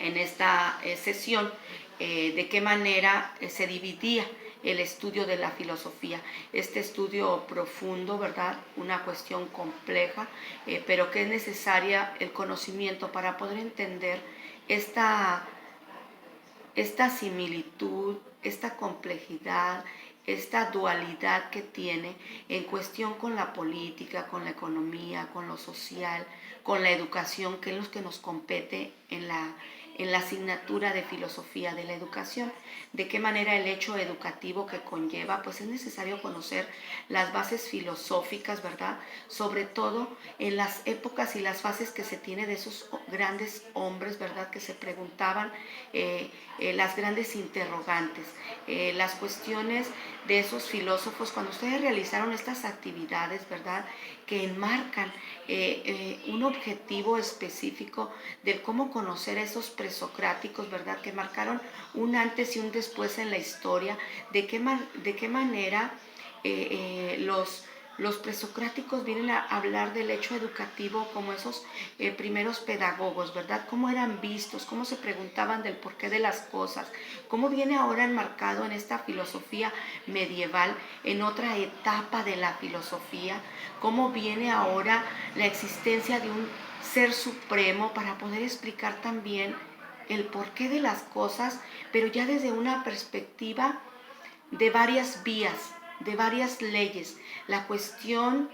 en esta sesión de qué manera se dividía el estudio de la filosofía. Este estudio profundo, ¿verdad? Una cuestión compleja, pero que es necesaria el conocimiento para poder entender esta similitud, esta complejidad, esta dualidad que tiene en cuestión con la política, con la economía, con lo social, con la educación, que es lo que nos compete en la asignatura de filosofía de la educación. De qué manera el hecho educativo que conlleva, pues es necesario conocer las bases filosóficas, ¿verdad? Sobre todo en las épocas y las fases que se tiene de esos grandes hombres, ¿verdad? Que se preguntaban las grandes interrogantes, las cuestiones de esos filósofos, cuando ustedes realizaron estas actividades, ¿verdad? Que enmarcan un objetivo específico de cómo conocer a esos presocráticos, ¿verdad? Que marcaron un antes y un después en la historia, de qué manera los presocráticos vienen a hablar del hecho educativo como esos primeros pedagogos, ¿verdad? Cómo eran vistos, cómo se preguntaban del porqué de las cosas, cómo viene ahora enmarcado en esta filosofía medieval, en otra etapa de la filosofía, cómo viene ahora la existencia de un ser supremo para poder explicar también el porqué de las cosas, pero ya desde una perspectiva de varias vías, de varias leyes. La cuestión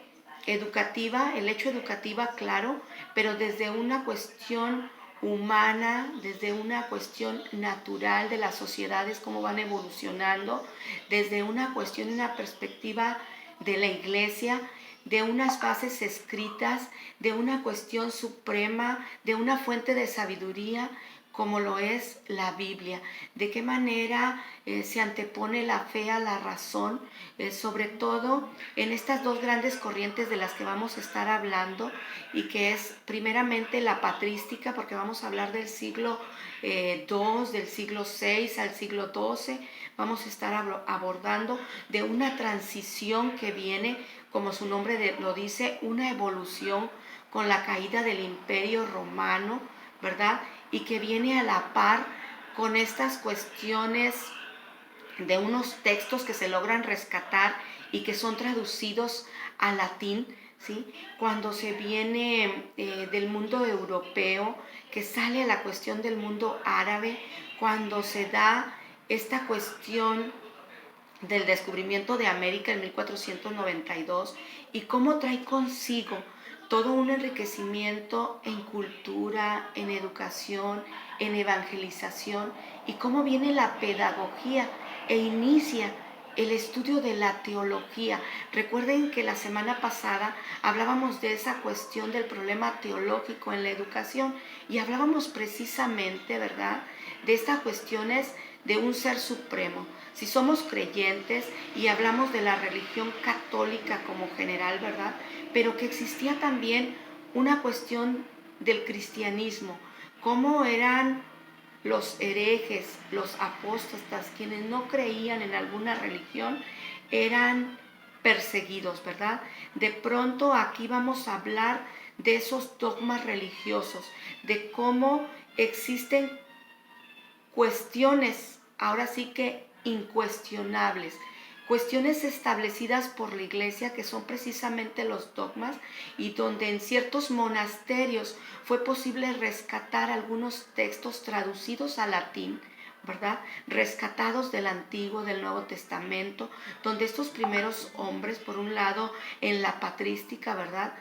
educativa, el hecho educativa, claro, pero desde una cuestión humana, desde una cuestión natural de las sociedades, cómo van evolucionando, desde una cuestión y una perspectiva de la iglesia, de unas bases escritas, de una cuestión suprema, de una fuente de sabiduría, como lo es la Biblia. De qué manera se antepone la fe a la razón, sobre todo en estas dos grandes corrientes de las que vamos a estar hablando, y que es primeramente la patrística, porque vamos a hablar del siglo II, del siglo VI al siglo XII. Vamos a estar abordando de una transición que viene, como su nombre lo dice, una evolución con la caída del Imperio Romano, ¿verdad? Y que viene a la par con estas cuestiones de unos textos que se logran rescatar y que son traducidos al latín, ¿sí? Cuando se viene del mundo europeo, que sale a la cuestión del mundo árabe, cuando se da esta cuestión del descubrimiento de América en 1492 y cómo trae consigo todo un enriquecimiento en cultura, en educación, en evangelización, y cómo viene la pedagogía e inicia el estudio de la teología. Recuerden que la semana pasada hablábamos de esa cuestión del problema teológico en la educación y hablábamos precisamente, ¿verdad?, de estas cuestiones de un ser supremo. Si somos creyentes y hablamos de la religión católica como general, ¿verdad?, pero que existía también una cuestión del cristianismo, cómo eran los herejes, los apóstatas, quienes no creían en alguna religión, eran perseguidos, ¿verdad? De pronto aquí vamos a hablar de esos dogmas religiosos, de cómo existen cuestiones, ahora sí que incuestionables, cuestiones establecidas por la iglesia, que son precisamente los dogmas, y donde en ciertos monasterios fue posible rescatar algunos textos traducidos al latín, ¿verdad?, rescatados del Antiguo, del Nuevo Testamento, donde estos primeros hombres, por un lado en la patrística, ¿verdad?,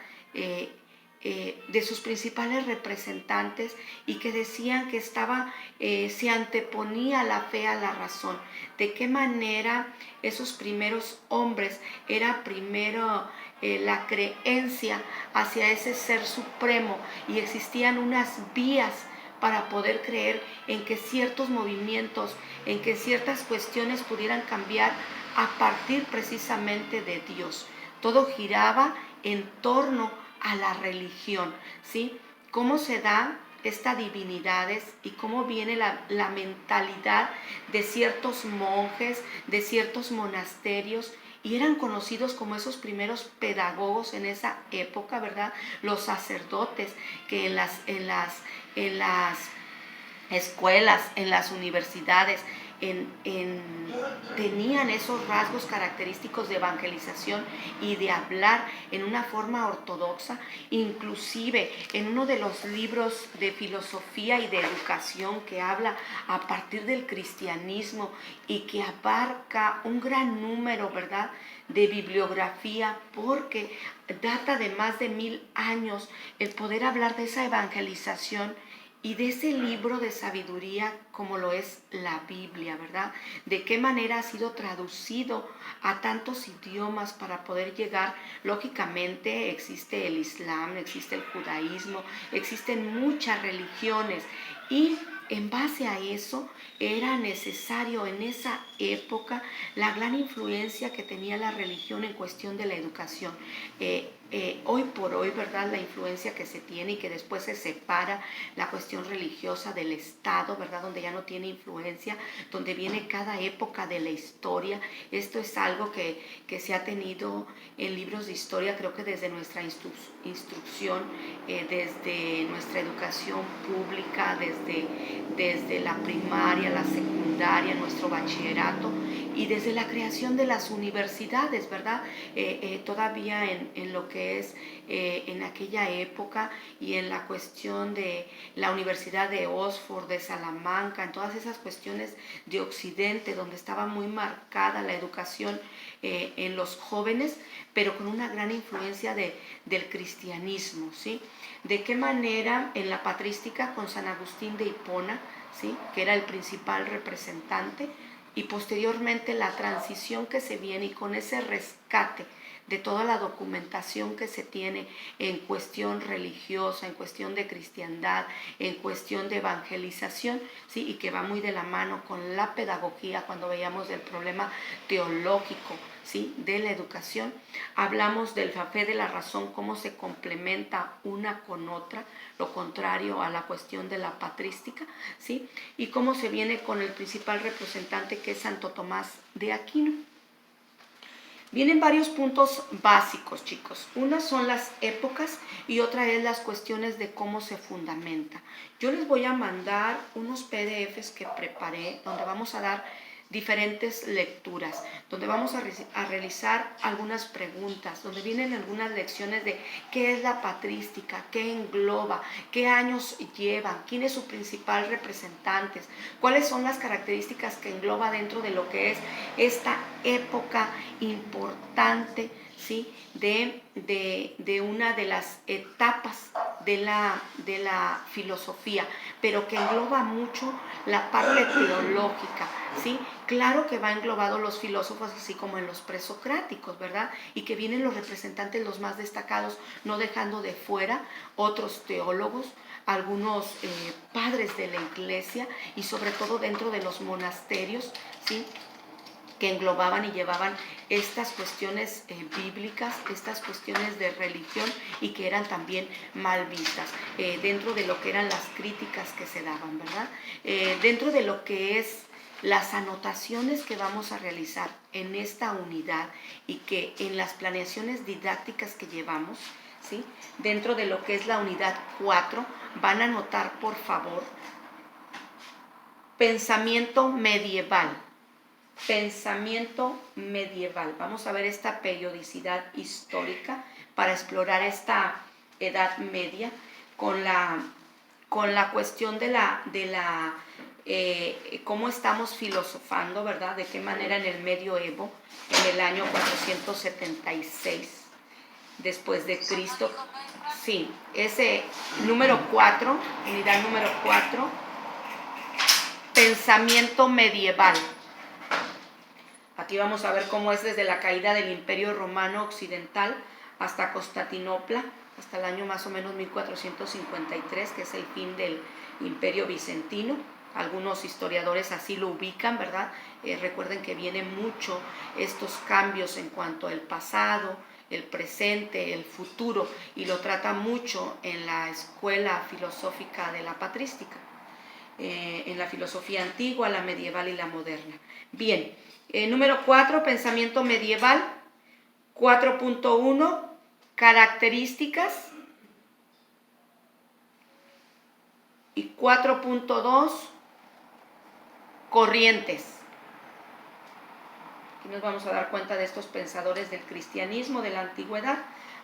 de sus principales representantes, y que decían que se anteponía la fe a la razón. De qué manera esos primeros hombres era primero la creencia hacia ese ser supremo, y existían unas vías para poder creer en que ciertos movimientos, en que ciertas cuestiones pudieran cambiar a partir precisamente de Dios. Todo giraba en torno a la religión, ¿sí? ¿Cómo se da estas divinidades y cómo viene la mentalidad de ciertos monjes, de ciertos monasterios? Y eran conocidos como esos primeros pedagogos en esa época, ¿verdad? Los sacerdotes, que en las escuelas, en las universidades, tenían esos rasgos característicos de evangelización y de hablar en una forma ortodoxa. Inclusive en uno de los libros de filosofía y de educación que habla a partir del cristianismo y que abarca un gran número, ¿verdad?, de bibliografía, porque data de más de 1000 años el poder hablar de esa evangelización y de ese libro de sabiduría como lo es la Biblia, ¿verdad? De qué manera ha sido traducido a tantos idiomas para poder llegar. Lógicamente existe el Islam, existe el judaísmo, existen muchas religiones y en base a eso era necesario en esa época la gran influencia que tenía la religión en cuestión de la educación. Hoy por hoy, ¿verdad?, la influencia que se tiene y que después se separa la cuestión religiosa del Estado, ¿verdad?, donde ya no tiene influencia, donde viene cada época de la historia. Esto es algo que se ha tenido en libros de historia, creo que desde nuestra instrucción, desde nuestra educación pública, desde la primaria, la secundaria, nuestro bachillerato y desde la creación de las universidades, ¿verdad? Todavía en lo que es en aquella época y en la cuestión de la Universidad de Oxford, de Salamanca, en todas esas cuestiones de Occidente, donde estaba muy marcada la educación en los jóvenes, pero con una gran influencia del cristianismo, ¿sí? De qué manera en la patrística con San Agustín de Hipona, ¿sí?, que era el principal representante, y posteriormente la transición que se viene y con ese rescate de toda la documentación que se tiene en cuestión religiosa, en cuestión de cristiandad, en cuestión de evangelización, ¿sí?, y que va muy de la mano con la pedagogía cuando veíamos del problema teológico, ¿sí?, de la educación. Hablamos del la fe de la razón, cómo se complementa una con otra, lo contrario a la cuestión de la patrística, ¿sí?, y cómo se viene con el principal representante que es Santo Tomás de Aquino. Vienen varios puntos básicos, chicos. Una son las épocas y otra es las cuestiones de cómo se fundamenta. Yo les voy a mandar unos PDFs que preparé donde vamos a dar diferentes lecturas, donde vamos a realizar algunas preguntas, donde vienen algunas lecciones de qué es la patrística, qué engloba, qué años llevan, quién es su principal representante, cuáles son las características que engloba dentro de lo que es esta época importante, ¿sí?, de una de las etapas de la filosofía, pero que engloba mucho la parte teológica, ¿sí? Claro que va englobado los filósofos, así como en los presocráticos, ¿verdad? Y que vienen los representantes, los más destacados, no dejando de fuera otros teólogos, algunos padres de la iglesia y sobre todo dentro de los monasterios, ¿sí?, que englobaban y llevaban estas cuestiones bíblicas, estas cuestiones de religión y que eran también mal vistas dentro de lo que eran las críticas que se daban, ¿verdad? Dentro de lo que es las anotaciones que vamos a realizar en esta unidad y que en las planeaciones didácticas que llevamos, ¿sí?, dentro de lo que es la unidad 4, van a anotar, por favor, pensamiento medieval. Pensamiento medieval. Vamos a ver esta periodicidad histórica para explorar esta Edad Media con la cuestión de cómo estamos filosofando, ¿verdad? De qué manera en el medioevo, en el año 476 después de Cristo. Sí, ese número 4, unidad número 4, pensamiento medieval. Aquí vamos a ver cómo es desde la caída del Imperio Romano Occidental hasta Constantinopla, hasta el año más o menos 1453, que es el fin del Imperio Bizantino. Algunos historiadores así lo ubican, ¿verdad? Recuerden que vienen mucho estos cambios en cuanto al pasado, el presente, el futuro, y lo trata mucho en la escuela filosófica de la patrística, en la filosofía antigua, la medieval y la moderna. Bien. Número 4, pensamiento medieval. 4.1, características Y 4.2, corrientes. Aquí nos vamos a dar cuenta de estos pensadores del cristianismo de la antigüedad,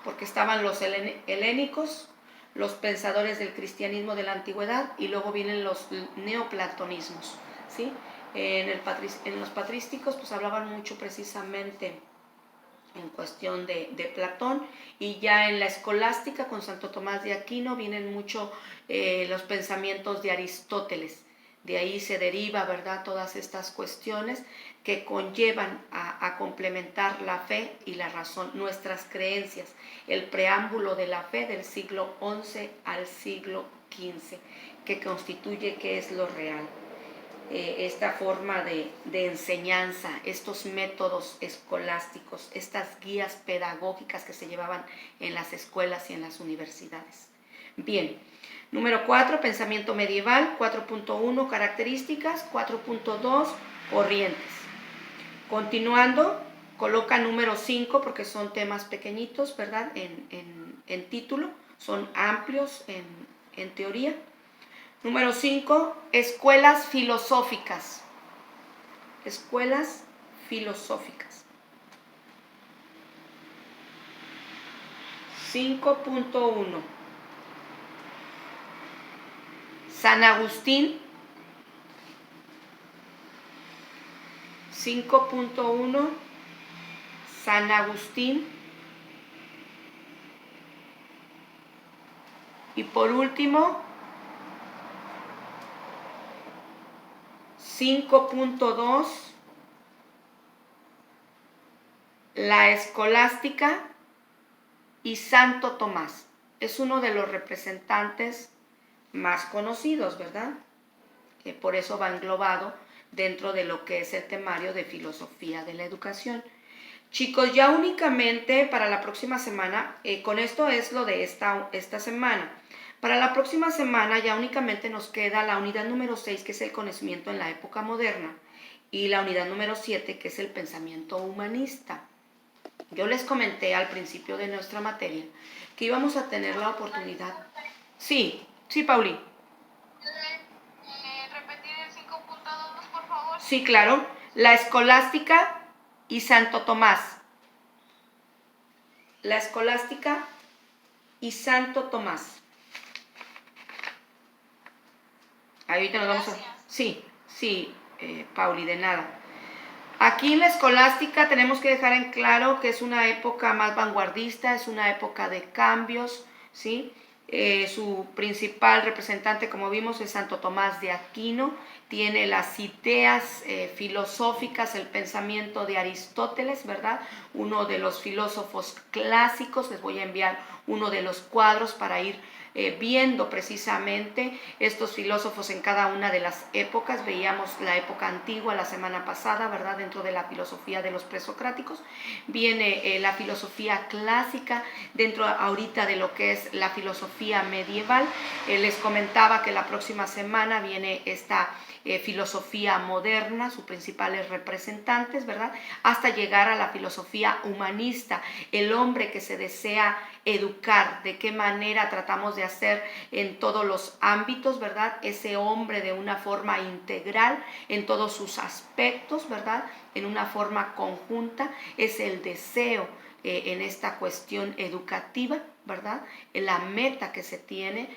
porque estaban los helénicos, los pensadores del cristianismo de la antigüedad, y luego vienen los neoplatonismos, ¿sí? En los patrísticos pues hablaban mucho precisamente en cuestión de Platón, y ya en la escolástica con Santo Tomás de Aquino vienen mucho los pensamientos de Aristóteles. De ahí se deriva, ¿verdad?, todas estas cuestiones que conllevan a complementar la fe y la razón, nuestras creencias, el preámbulo de la fe del siglo XI al siglo XV, que constituye qué es lo real. Esta forma de enseñanza, estos métodos escolásticos, estas guías pedagógicas que se llevaban en las escuelas y en las universidades. Bien, número 4, pensamiento medieval. 4.1, características. 4.2, corrientes. Continuando, coloca número 5 porque son temas pequeñitos, ¿verdad? En título, son amplios en teoría. Número 5, escuelas filosóficas. Escuelas filosóficas. 5.1. San Agustín. 5.1. San Agustín. Y por último, 5.2, la escolástica y Santo Tomás. Es uno de los representantes más conocidos, ¿verdad? Que por eso va englobado dentro de lo que es el temario de filosofía de la educación. Chicos, ya únicamente para la próxima semana, con esto es lo de esta semana. Para la próxima semana ya únicamente nos queda la unidad número 6, que es el conocimiento en la época moderna, y la unidad número 7, que es el pensamiento humanista. Yo les comenté al principio de nuestra materia que íbamos a tener la oportunidad. Sí, Pauli. ¿Repetir el 5.2, por favor? Sí, claro. La escolástica y Santo Tomás. La escolástica y Santo Tomás. Ahorita nos vamos a... Sí, Pauli, de nada. Aquí en la escolástica tenemos que dejar en claro que es una época más vanguardista, es una época de cambios, ¿sí? Su principal representante, como vimos, es Santo Tomás de Aquino. Tiene las ideas filosóficas, el pensamiento de Aristóteles, ¿verdad? Uno de los filósofos clásicos. Les voy a enviar uno de los cuadros para ir viendo precisamente estos filósofos en cada una de las épocas. Veíamos la época antigua la semana pasada, ¿verdad? Dentro de la filosofía de los presocráticos viene la filosofía clásica, dentro ahorita de lo que es la filosofía medieval. Les comentaba que la próxima semana viene esta filosofía moderna, sus principales representantes, ¿verdad? Hasta llegar a la filosofía humanista, el hombre que se desea educar, de qué manera tratamos de hacer en todos los ámbitos, ¿verdad? Ese hombre de una forma integral en todos sus aspectos, ¿verdad? En una forma conjunta, es el deseo en esta cuestión educativa, ¿verdad? La meta que se tiene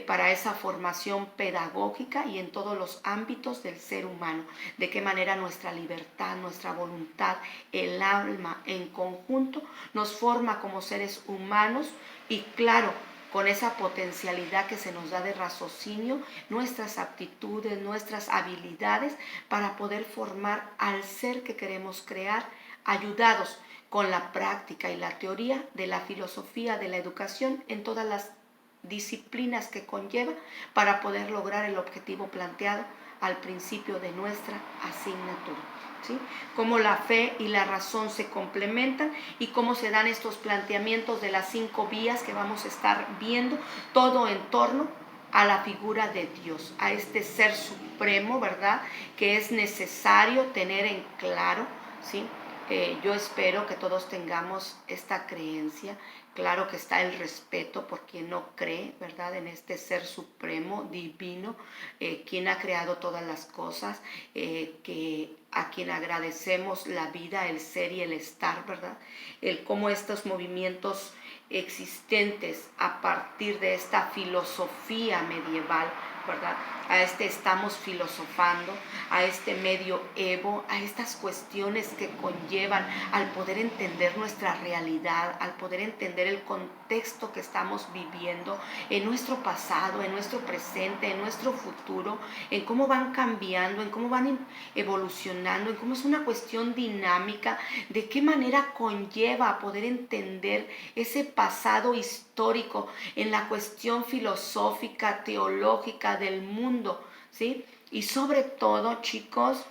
para esa formación pedagógica y en todos los ámbitos del ser humano. De qué manera nuestra libertad, nuestra voluntad, el alma en conjunto nos forma como seres humanos y claro, con esa potencialidad que se nos da de raciocinio, nuestras aptitudes, nuestras habilidades para poder formar al ser que queremos crear, ayudados con la práctica y la teoría de la filosofía de la educación en todas las disciplinas que conlleva para poder lograr el objetivo planteado al principio de nuestra asignatura. ¿Sí? Cómo la fe y la razón se complementan y cómo se dan estos planteamientos de las 5 vías que vamos a estar viendo, todo en torno a la figura de Dios, a este ser supremo, ¿verdad? Que es necesario tener en claro, ¿sí? Yo espero que todos tengamos esta creencia. Claro que está el respeto por quien no cree, ¿verdad? En este ser supremo, divino, quien ha creado todas las cosas, a quien agradecemos la vida, el ser y el estar, ¿verdad? El cómo estos movimientos existentes a partir de esta filosofía medieval, ¿verdad? A este estamos filosofando, a este medioevo, a estas cuestiones que conllevan al poder entender nuestra realidad, al poder entender el contexto que estamos viviendo en nuestro pasado, en nuestro presente, en nuestro futuro, en cómo van cambiando, en cómo van evolucionando, en cómo es una cuestión dinámica, de qué manera conlleva a poder entender ese pasado histórico en la cuestión filosófica, teológica del mundo, ¿sí? Y sobre todo, chicos,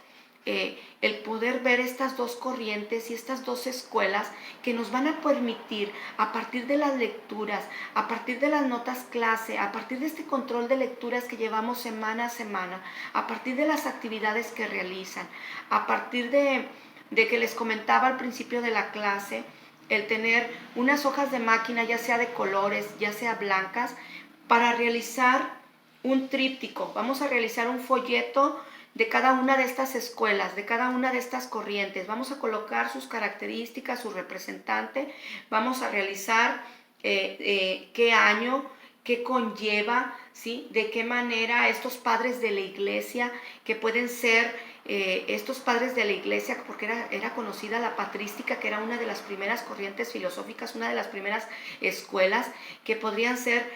el poder ver estas dos corrientes y estas dos escuelas que nos van a permitir, a partir de las lecturas, a partir de las notas clase, a partir de este control de lecturas que llevamos semana a semana, a partir de las actividades que realizan, a partir de que les comentaba al principio de la clase, el tener unas hojas de máquina, ya sea de colores, ya sea blancas, para realizar un tríptico. Vamos a realizar un folleto de cada una de estas escuelas, de cada una de estas corrientes. Vamos a colocar sus características, su representante. Vamos a realizar qué año, qué conlleva, ¿sí? De qué manera estos padres de la iglesia, que pueden ser estos padres de la iglesia, porque era conocida la patrística, que era una de las primeras corrientes filosóficas, una de las primeras escuelas, que podrían ser,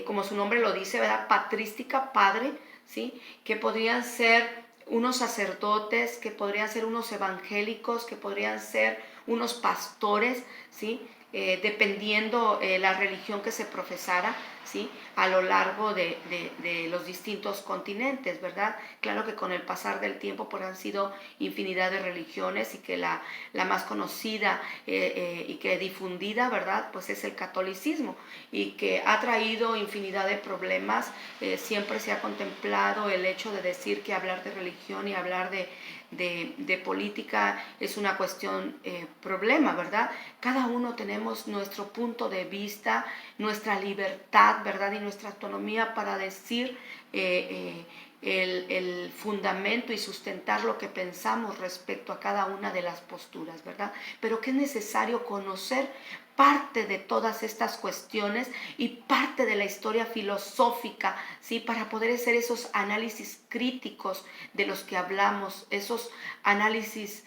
como su nombre lo dice, ¿verdad? Patrística, padre, ¿sí? Que podrían ser unos sacerdotes, que podrían ser unos evangélicos, que podrían ser unos pastores, ¿sí? Dependiendo la religión que se profesara, ¿sí? A lo largo de los distintos continentes, ¿verdad? Claro que con el pasar del tiempo pues han sido infinidad de religiones y que la más conocida y que difundida, ¿verdad? Pues es el catolicismo y que ha traído infinidad de problemas. Siempre se ha contemplado el hecho de decir que hablar de religión y hablar de política es una cuestión problema, ¿verdad? Cada uno tenemos nuestro punto de vista, nuestra libertad, ¿verdad? Y nuestra autonomía para decir el fundamento y sustentar lo que pensamos respecto a cada una de las posturas, ¿verdad? Pero que es necesario conocer parte de todas estas cuestiones y parte de la historia filosófica, ¿sí? Para poder hacer esos análisis críticos de los que hablamos, esos análisis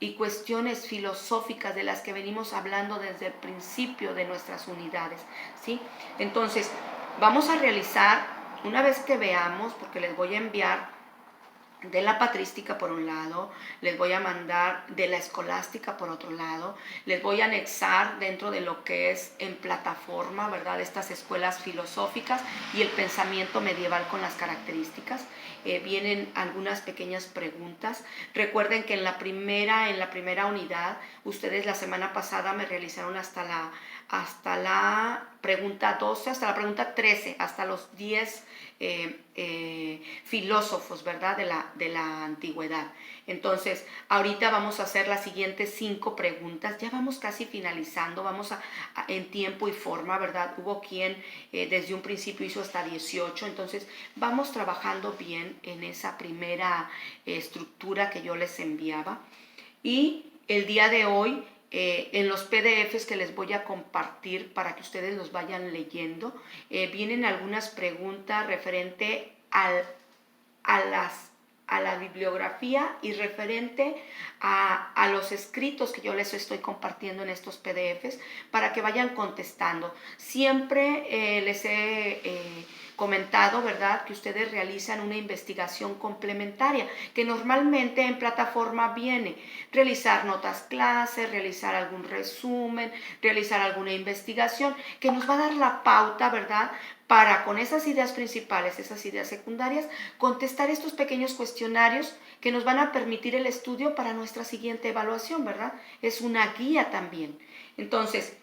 y cuestiones filosóficas de las que venimos hablando desde el principio de nuestras unidades, ¿sí? Entonces, vamos a realizar, una vez que veamos, porque les voy a enviar de la patrística por un lado, les voy a mandar de la escolástica por otro lado, les voy a anexar dentro de lo que es en plataforma, ¿verdad? Estas escuelas filosóficas y el pensamiento medieval con las características. Vienen algunas pequeñas preguntas. Recuerden que en la primera unidad, ustedes la semana pasada me realizaron hasta la pregunta 12, hasta la pregunta 13, hasta los 10 filósofos, ¿verdad? De la antigüedad. Entonces, ahorita vamos a hacer las siguientes 5 preguntas. Ya vamos casi finalizando, vamos en tiempo y forma, ¿verdad? Hubo quien desde un principio hizo hasta 18, entonces vamos trabajando bien en esa primera estructura que yo les enviaba. Y el día de hoy, en los PDFs que les voy a compartir para que ustedes los vayan leyendo, vienen algunas preguntas referente a la bibliografía y referente a los escritos que yo les estoy compartiendo en estos PDFs para que vayan contestando. Siempre les he comentado, ¿verdad?, que ustedes realizan una investigación complementaria, que normalmente en plataforma viene realizar notas clases, realizar algún resumen, realizar alguna investigación, que nos va a dar la pauta, ¿verdad?, para con esas ideas principales, esas ideas secundarias, contestar estos pequeños cuestionarios que nos van a permitir el estudio para nuestra siguiente evaluación, ¿verdad? Es una guía también. Entonces,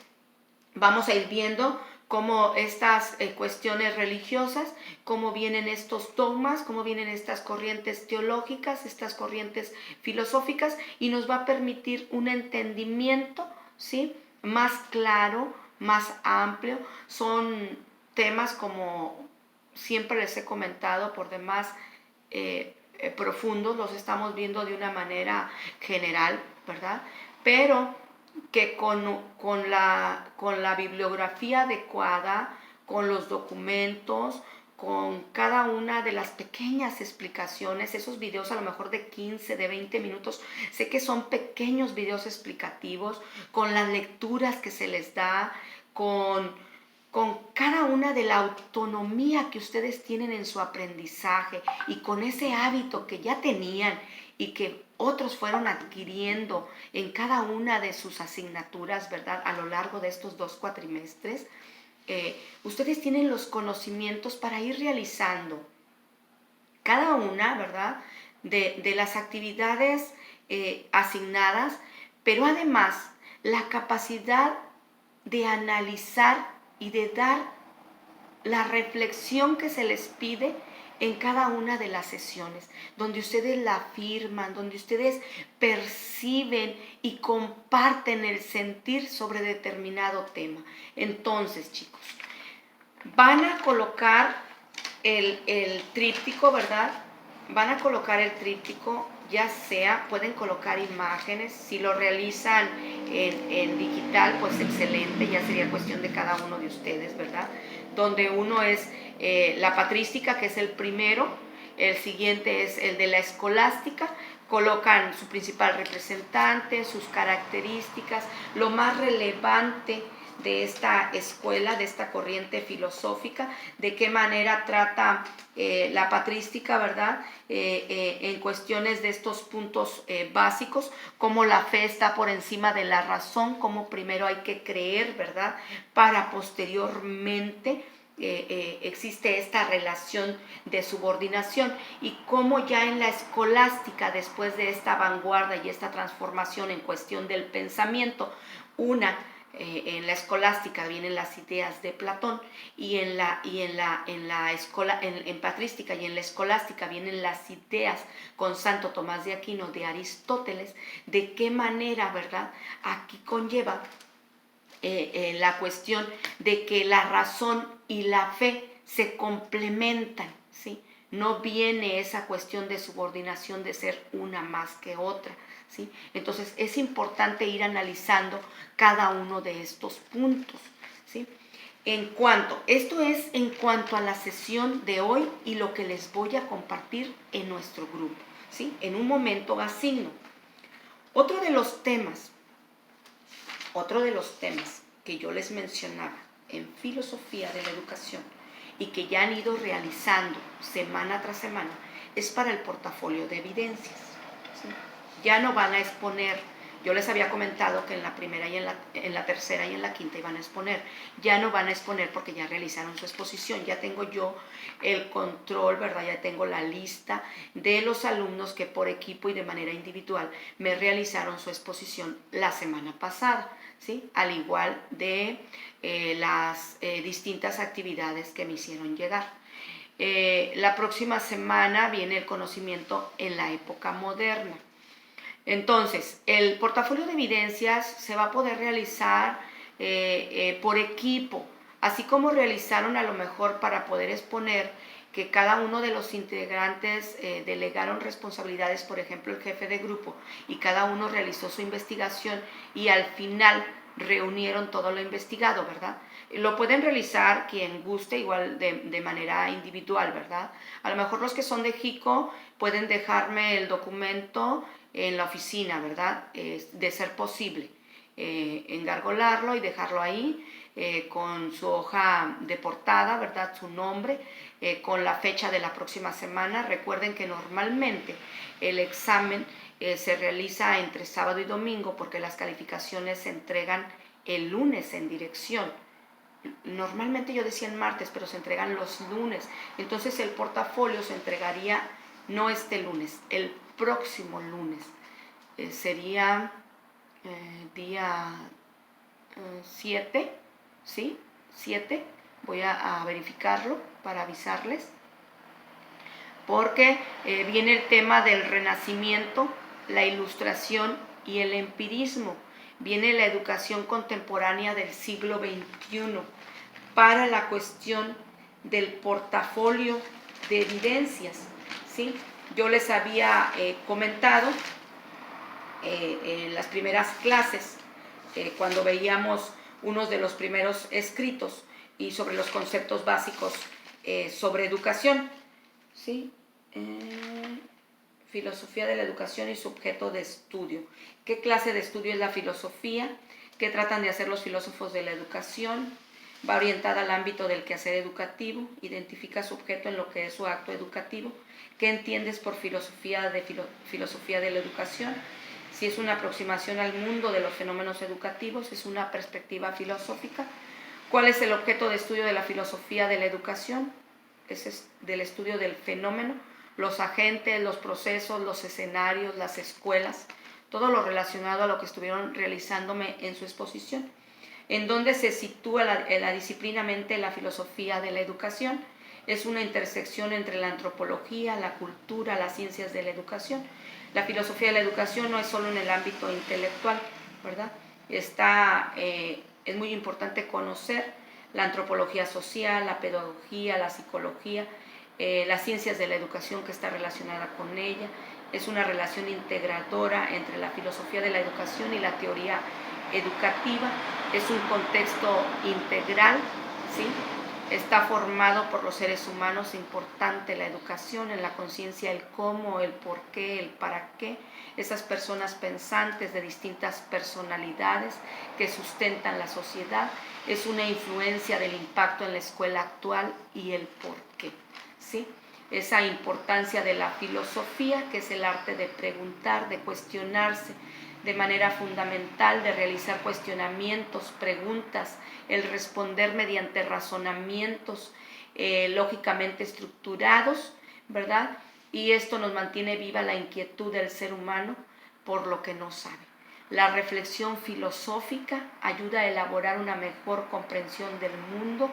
vamos a ir viendo cómo estas cuestiones religiosas, cómo vienen estos dogmas, cómo vienen estas corrientes teológicas, estas corrientes filosóficas, y nos va a permitir un entendimiento, ¿sí?, más claro, más amplio. Son temas, como siempre les he comentado, por demás profundos, los estamos viendo de una manera general, ¿verdad? Pero que con la bibliografía adecuada, con los documentos, con cada una de las pequeñas explicaciones, esos videos a lo mejor de 15, de 20 minutos, sé que son pequeños videos explicativos, con las lecturas que se les da, con cada una de la autonomía que ustedes tienen en su aprendizaje, y con ese hábito que ya tenían y que otros fueron adquiriendo en cada una de sus asignaturas, ¿verdad?, a lo largo de estos 2 cuatrimestres. Ustedes tienen los conocimientos para ir realizando cada una, ¿verdad?, de las actividades asignadas, pero además la capacidad de analizar y de dar la reflexión que se les pide en cada una de las sesiones, donde ustedes la afirman, donde ustedes perciben y comparten el sentir sobre determinado tema. Entonces, chicos, van a colocar el tríptico, ¿verdad? Van a colocar el tríptico, ya sea, pueden colocar imágenes, si lo realizan en digital, pues excelente, ya sería cuestión de cada uno de ustedes, ¿verdad? Donde uno es la patrística, que es el primero, el siguiente es el de la escolástica, colocan su principal representante, sus características, lo más relevante de esta escuela, de esta corriente filosófica, de qué manera trata la patrística, ¿verdad?, en cuestiones de estos puntos básicos, cómo la fe está por encima de la razón, cómo primero hay que creer, ¿verdad?, para posteriormente existe esta relación de subordinación, y cómo ya en la escolástica, después de esta vanguardia y esta transformación en cuestión del pensamiento, en la escolástica vienen las ideas de Platón, y en patrística y en la escolástica vienen las ideas con Santo Tomás de Aquino de Aristóteles, de qué manera, ¿verdad?, aquí conlleva la cuestión de que la razón y la fe se complementan, ¿sí? No viene esa cuestión de subordinación de ser una más que otra, ¿sí? Entonces es importante ir analizando cada uno de estos puntos, ¿sí? Esto es en cuanto a la sesión de hoy y lo que les voy a compartir en nuestro grupo, ¿sí? En un momento asigno. Otro de los temas que yo les mencionaba en filosofía de la educación y que ya han ido realizando semana tras semana es para el portafolio de evidencias, ¿sí? Ya no van a exponer, yo les había comentado que en la primera y en la tercera y en la quinta iban a exponer, ya no van a exponer porque ya realizaron su exposición, ya tengo yo el control, ¿verdad? Ya tengo la lista de los alumnos que por equipo y de manera individual me realizaron su exposición la semana pasada, ¿sí? Al igual de las distintas actividades que me hicieron llegar. La próxima semana viene el conocimiento en la época moderna. Entonces, el portafolio de evidencias se va a poder realizar por equipo, así como realizaron a lo mejor para poder exponer que cada uno de los integrantes delegaron responsabilidades, por ejemplo, el jefe de grupo, y cada uno realizó su investigación y al final reunieron todo lo investigado, ¿verdad? Lo pueden realizar quien guste, igual de manera individual, ¿verdad? A lo mejor los que son de JICO pueden dejarme el documento en la oficina, ¿verdad? De ser posible, engargolarlo y dejarlo ahí con su hoja de portada, ¿verdad? Su nombre, con la fecha de la próxima semana. Recuerden que normalmente el examen se realiza entre sábado y domingo porque las calificaciones se entregan el lunes en dirección. Normalmente yo decía el martes, pero se entregan los lunes. Entonces el portafolio se entregaría no este lunes, el próximo lunes. Sería día 7, ¿sí? 7. Voy a verificarlo para avisarles. Porque viene el tema del Renacimiento, la Ilustración y el empirismo. Viene la educación contemporánea del siglo XXI para la cuestión del portafolio de evidencias, ¿sí? Yo les había comentado en las primeras clases, cuando veíamos unos de los primeros escritos y sobre los conceptos básicos sobre educación, ¿sí? Filosofía de la educación y su objeto de estudio. ¿Qué clase de estudio es la filosofía? ¿Qué tratan de hacer los filósofos de la educación? Va orientada al ámbito del quehacer educativo, identifica su objeto en lo que es su acto educativo. ¿Qué entiendes por filosofía de la educación? Si es una aproximación al mundo de los fenómenos educativos, es una perspectiva filosófica. ¿Cuál es el objeto de estudio de la filosofía de la educación? Ese es del estudio del fenómeno, los agentes, los procesos, los escenarios, las escuelas, todo lo relacionado a lo que estuvieron realizándome en su exposición. ¿En dónde se sitúa la disciplinamente la filosofía de la educación? Es una intersección entre la antropología, la cultura, las ciencias de la educación. La filosofía de la educación no es solo en el ámbito intelectual, ¿verdad? Es muy importante conocer la antropología social, la pedagogía, la psicología, las ciencias de la educación que está relacionada con ella. Es una relación integradora entre la filosofía de la educación y la teoría educativa. Es un contexto integral, ¿sí? Está formado por los seres humanos, importante la educación, en la conciencia el cómo, el por qué, el para qué. Esas personas pensantes de distintas personalidades que sustentan la sociedad. Es una influencia del impacto en la escuela actual y el por qué, ¿sí? Esa importancia de la filosofía, que es el arte de preguntar, de cuestionarse de manera fundamental, de realizar cuestionamientos, preguntas, el responder mediante razonamientos lógicamente estructurados, ¿verdad? Y esto nos mantiene viva la inquietud del ser humano por lo que no sabe. La reflexión filosófica ayuda a elaborar una mejor comprensión del mundo,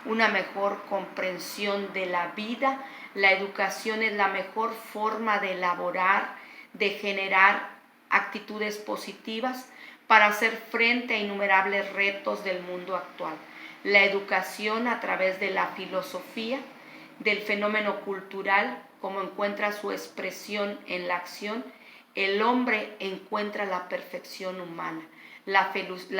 una mejor comprensión de la vida. La educación es la mejor forma de elaborar, de generar actitudes positivas para hacer frente a innumerables retos del mundo actual. La educación a través de la filosofía, del fenómeno cultural, como encuentra su expresión en la acción, el hombre encuentra la perfección humana. La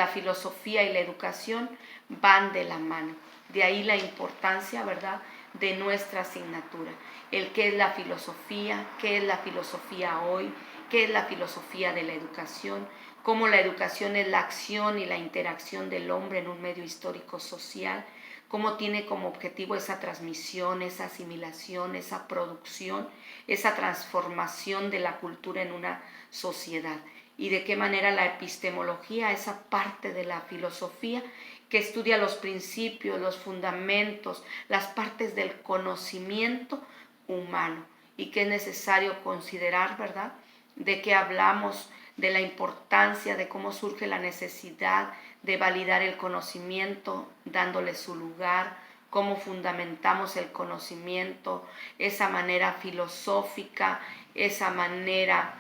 filosofía y la educación van de la mano. De ahí la importancia, ¿verdad?, de nuestra asignatura. El qué es la filosofía, qué es la filosofía hoy, qué es la filosofía de la educación, cómo la educación es la acción y la interacción del hombre en un medio histórico social, cómo tiene como objetivo esa transmisión, esa asimilación, esa producción, esa transformación de la cultura en una sociedad, y de qué manera la epistemología, esa parte de la filosofía que estudia los principios, los fundamentos, las partes del conocimiento humano, y que es necesario considerar, ¿verdad?, de que hablamos de la importancia de cómo surge la necesidad de validar el conocimiento, dándole su lugar, cómo fundamentamos el conocimiento, esa manera filosófica, esa manera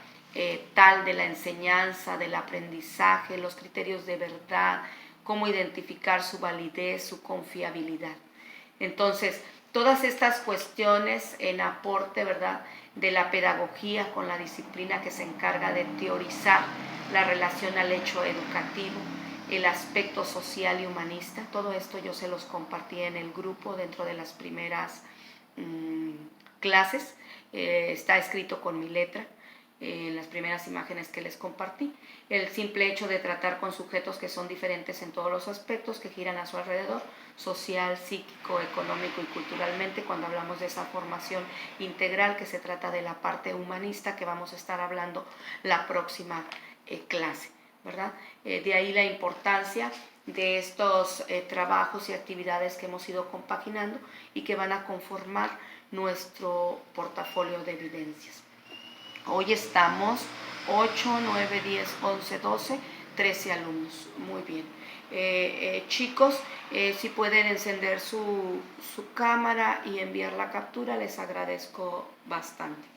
tal de la enseñanza, del aprendizaje, los criterios de verdad, cómo identificar su validez, su confiabilidad. Entonces, todas estas cuestiones en aporte, ¿verdad?, de la pedagogía con la disciplina que se encarga de teorizar la relación al hecho educativo, el aspecto social y humanista. Todo esto yo se los compartí en el grupo dentro de las primeras clases. Está escrito con mi letra en las primeras imágenes que les compartí. El simple hecho de tratar con sujetos que son diferentes en todos los aspectos que giran a su alrededor, social, psíquico, económico y culturalmente, cuando hablamos de esa formación integral, que se trata de la parte humanista que vamos a estar hablando la próxima clase, ¿verdad? De ahí la importancia de estos trabajos y actividades que hemos ido compaginando y que van a conformar nuestro portafolio de evidencias. Hoy estamos 8, 9, 10, 11, 12, 13 alumnos, muy bien. Chicos, si pueden encender su cámara y enviar la captura, les agradezco bastante.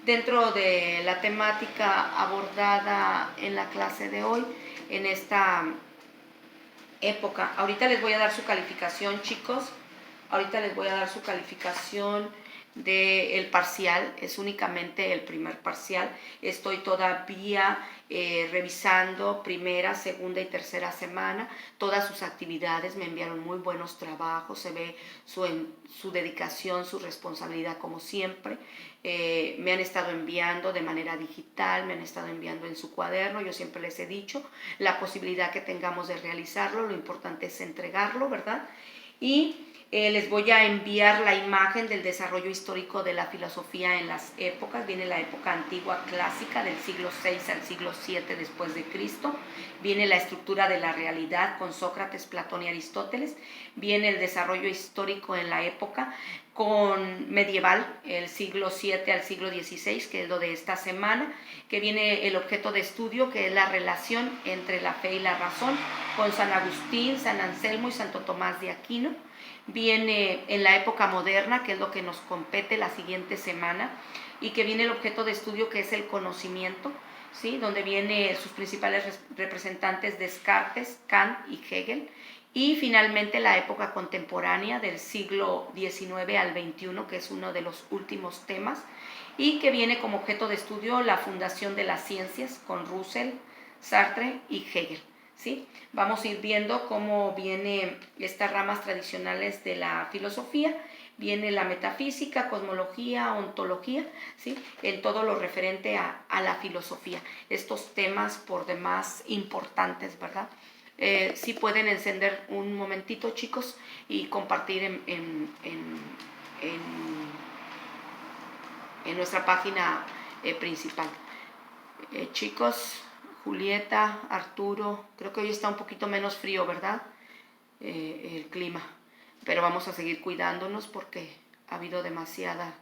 Dentro de la temática abordada en la clase de hoy, en esta época, ahorita les voy a dar su calificación, chicos. Ahorita les voy a dar su calificación del parcial, es únicamente el primer parcial. Estoy todavía revisando primera, segunda y tercera semana todas sus actividades. Me enviaron muy buenos trabajos, se ve su dedicación, su responsabilidad como siempre. Me han estado enviando de manera digital, me han estado enviando en su cuaderno. Yo siempre les he dicho la posibilidad que tengamos de realizarlo, lo importante es entregarlo, ¿verdad? Y les voy a enviar la imagen del desarrollo histórico de la filosofía en las épocas. Viene la época antigua clásica del siglo VI al siglo VII después de Cristo. Viene la estructura de la realidad con Sócrates, Platón y Aristóteles. Viene el desarrollo histórico en la época con medieval, el siglo VII al siglo XVI, que es lo de esta semana, que viene el objeto de estudio, que es la relación entre la fe y la razón, con San Agustín, San Anselmo y Santo Tomás de Aquino. Viene en la época moderna, que es lo que nos compete la siguiente semana, y que viene el objeto de estudio, que es el conocimiento, ¿sí? Donde vienen sus principales representantes Descartes, Kant y Hegel. Y finalmente la época contemporánea del siglo XIX al XXI, que es uno de los últimos temas, y que viene como objeto de estudio la fundación de las ciencias con Russell, Sartre y Hegel. ¿Sí? Vamos a ir viendo cómo vienen estas ramas tradicionales de la filosofía. Viene la metafísica, cosmología, ontología, ¿sí? En todo lo referente a la filosofía. Estos temas por demás importantes, ¿verdad? Sí pueden encender un momentito, chicos, y compartir en nuestra página principal. Chicos, Julieta, Arturo, creo que hoy está un poquito menos frío, ¿verdad? El clima, pero vamos a seguir cuidándonos porque ha habido demasiados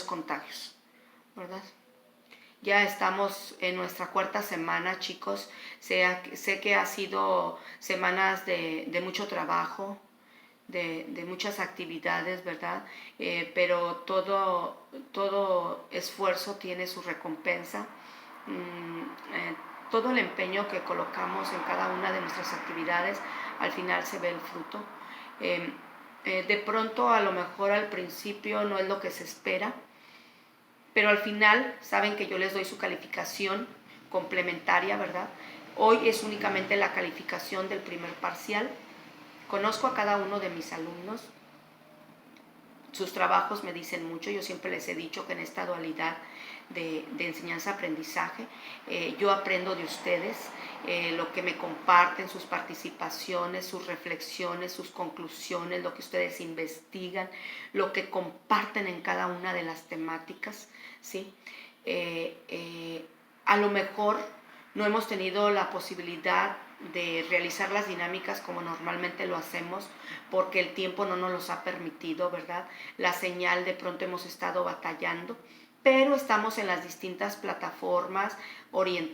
contagios, ¿verdad? Ya estamos en nuestra cuarta semana, chicos. Sé que ha sido semanas de mucho trabajo, de muchas actividades, ¿verdad? Pero todo esfuerzo tiene su recompensa. Todo el empeño que colocamos en cada una de nuestras actividades, al final se ve el fruto. De pronto, a lo mejor al principio no es lo que se espera, pero al final saben que yo les doy su calificación complementaria, ¿verdad? Hoy es únicamente la calificación del primer parcial. Conozco a cada uno de mis alumnos, sus trabajos me dicen mucho. Yo siempre les he dicho que en esta dualidad de enseñanza-aprendizaje, yo aprendo de ustedes, lo que me comparten, sus participaciones, sus reflexiones, sus conclusiones, lo que ustedes investigan, lo que comparten en cada una de las temáticas, ¿sí? A lo mejor no hemos tenido la posibilidad de realizar las dinámicas como normalmente lo hacemos, porque el tiempo no nos los ha permitido, ¿verdad? La señal de pronto hemos estado batallando, pero estamos en las distintas plataformas orientadas